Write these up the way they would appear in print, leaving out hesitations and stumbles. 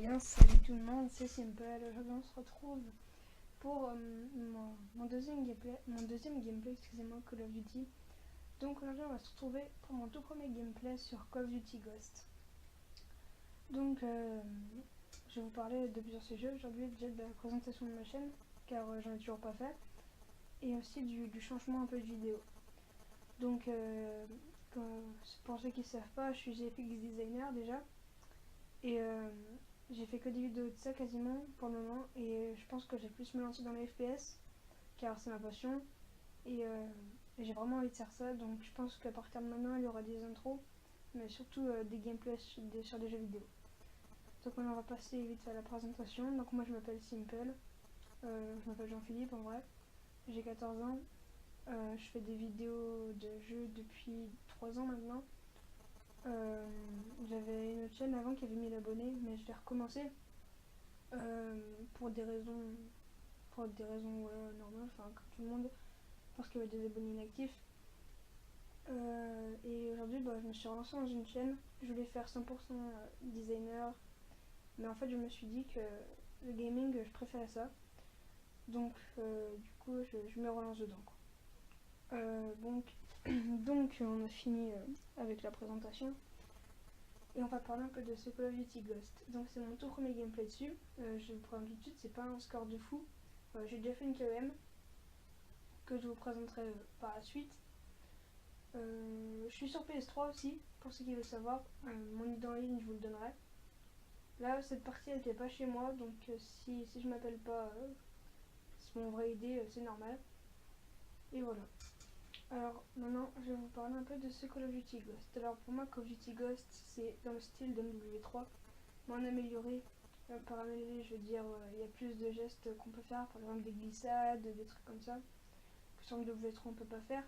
bien, salut tout le monde, c'est Simple. Aujourd'hui on se retrouve pour mon deuxième gameplay, excusez-moi, Call of Duty. Donc aujourd'hui on va se retrouver pour mon tout premier gameplay sur Call of Duty Ghost. Donc je vais vous parler de plusieurs sujets aujourd'hui, déjà de la présentation de ma chaîne, car j'en ai toujours pas fait, et aussi du changement un peu de vidéo. Donc pour ceux qui ne savent pas, je suis GFX designer déjà, et j'ai fait que des vidéos de ça quasiment pour le moment, et je pense que j'ai plus me lancer dans les FPS car c'est ma passion, et j'ai vraiment envie de faire ça. Donc je pense qu'à partir de maintenant il y aura des intros, mais surtout des gameplays sur des jeux vidéo. Donc maintenant on va passer vite à la présentation. Donc moi je m'appelle Simple, je m'appelle Jean-Philippe en vrai, j'ai 14 ans, je fais des vidéos de jeux depuis 3 ans maintenant. J'avais une autre chaîne avant qui avait 1000 abonnés, mais je l'ai recommencé pour des raisons normales, enfin comme tout le monde, parce qu'il y avait des abonnés inactifs. Et aujourd'hui je me suis relancée dans une chaîne. Je voulais faire 100% designer, mais en fait je me suis dit que le gaming je préférais ça, donc du coup je me relance dedans quoi. Donc on a fini avec la présentation et on va parler un peu de ce Call of Duty Ghost. Donc c'est mon tout premier gameplay dessus. Je vous présente tout de suite, c'est pas un score de fou. J'ai déjà fait une KOM que je vous présenterai par la suite. Je suis sur PS3 aussi, pour ceux qui veulent savoir. Mon ID en ligne je vous le donnerai. Là cette partie elle était pas chez moi, donc si je m'appelle pas, c'est mon vrai ID, c'est normal. Et voilà. Alors maintenant je vais vous parler un peu de ce Call of Duty Ghost. Alors pour moi Call of Duty Ghost c'est dans le style d'MW3, mais en amélioré. Par amélioré je veux dire il y a plus de gestes qu'on peut faire, par exemple des glissades, des trucs comme ça, que sur MW3 on peut pas faire.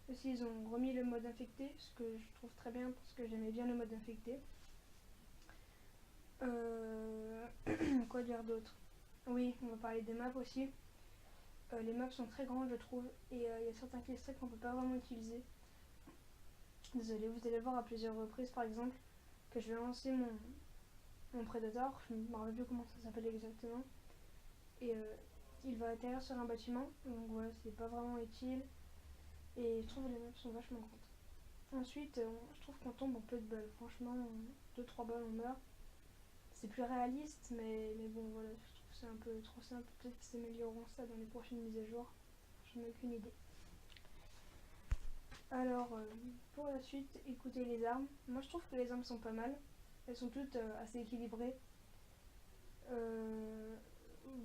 Aussi ils ont remis le mode infecté, ce que je trouve très bien parce que j'aimais bien le mode infecté. Quoi dire d'autre? Oui, on va parler des maps aussi. Les maps sont très grandes je trouve, et il y a certains clickstreaks qu'on peut pas vraiment utiliser. Désolé, vous allez voir à plusieurs reprises par exemple que je vais lancer mon Predator, je ne me rappelle plus comment ça s'appelle exactement, et il va atterrir sur un bâtiment, donc voilà, c'est pas vraiment utile, et je trouve que les maps sont vachement grandes. Ensuite je trouve qu'on tombe en peu de balles, franchement 2-3 balles on meurt. C'est plus réaliste, mais bon voilà, je trouve que c'est un peu trop simple. Peut-être qu'ils amélioreront ça dans les prochaines mises à jour, je n'ai aucune idée. Alors pour la suite, écoutez les armes. Moi je trouve que les armes sont pas mal, elles sont toutes assez équilibrées.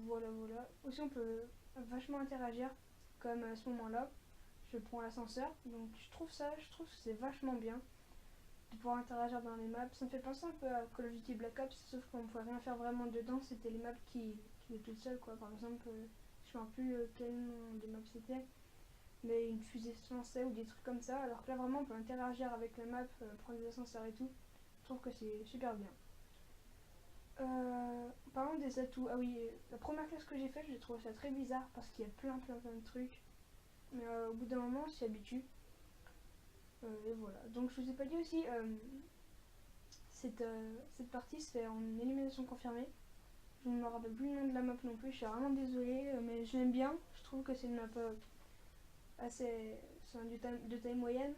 Voilà. Aussi on peut vachement interagir, comme à ce moment là je prends l'ascenseur, donc je trouve que c'est vachement bien de pouvoir interagir dans les maps. Ça me fait penser un peu à Call of Duty Black Ops, sauf qu'on ne pouvait rien faire vraiment dedans, c'était les maps qui étaient toutes seules quoi. Par exemple je ne me rappelle plus quel nom de map c'était, mais une fusée se lançait ou des trucs comme ça, alors que là vraiment on peut interagir avec la map, prendre des ascenseurs et tout. Je trouve que c'est super bien. Parlons des atouts. Ah oui, la première classe que j'ai faite, j'ai trouvé ça très bizarre parce qu'il y a plein de trucs, mais au bout d'un moment on s'y habitue. Et voilà, donc je vous ai pas dit aussi, cette partie se fait en élimination confirmée. Je ne me rappelle plus le nom de la map non plus, je suis vraiment désolée, mais je l'aime bien. Je trouve que c'est une map assez, de taille moyenne.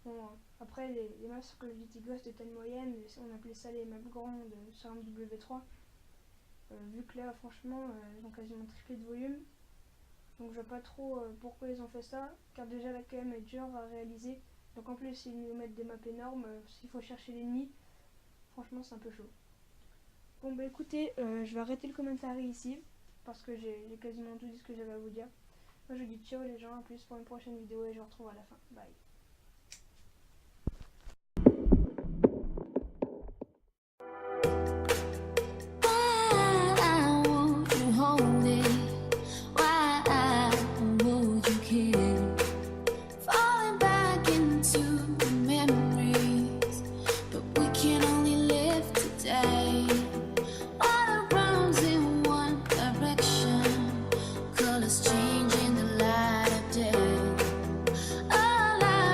Bon, après les maps sur Call of Duty Ghost de taille moyenne, on appelait ça les maps grandes sur MW3. Vu que là franchement ils ont quasiment triplé de volume, donc je vois pas trop pourquoi ils ont fait ça, car déjà la KM est dure à réaliser. Donc en plus ils nous mettent des maps énormes, s'il faut chercher l'ennemi, franchement c'est un peu chaud. Bon bah écoutez, je vais arrêter le commentaire ici, parce que j'ai quasiment tout dit ce que j'avais à vous dire. Moi je vous dis ciao les gens, à plus pour une prochaine vidéo et je vous retrouve à la fin. Bye. Changing the light of day. All I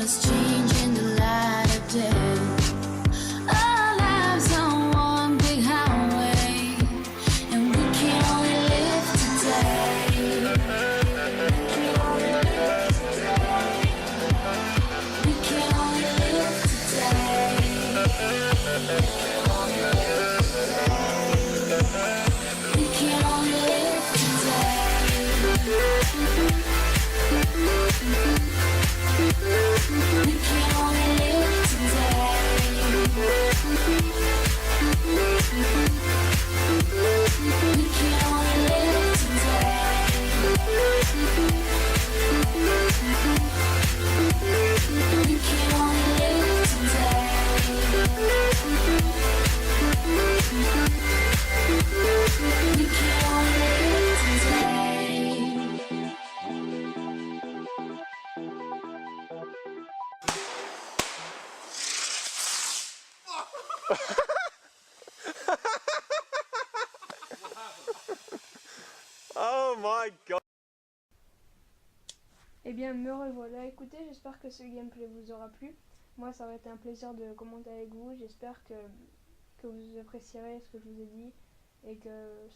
world is changing the light of day. Our lives on one big highway, and we can only live today. We can only live today. We can only live today. We can only live Oh my god. Eh bien, me revoilà. Écoutez, j'espère que ce gameplay vous aura plu. Moi, ça aurait été un plaisir de commenter avec vous. J'espère que vous apprécierez ce que je vous ai dit et que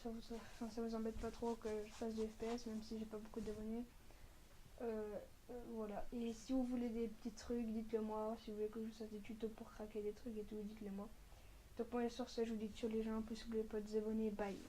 ça vous embête pas trop que je fasse du FPS, même si j'ai pas beaucoup d'abonnés. Voilà. Et si vous voulez des petits trucs, dites-le moi. Si vous voulez que je vous fasse des tutos pour craquer des trucs et tout, dites-le moi. Donc, moi, sur ce, je vous dis sur les gens. En plus, n'oubliez pas de vous abonner. Bye.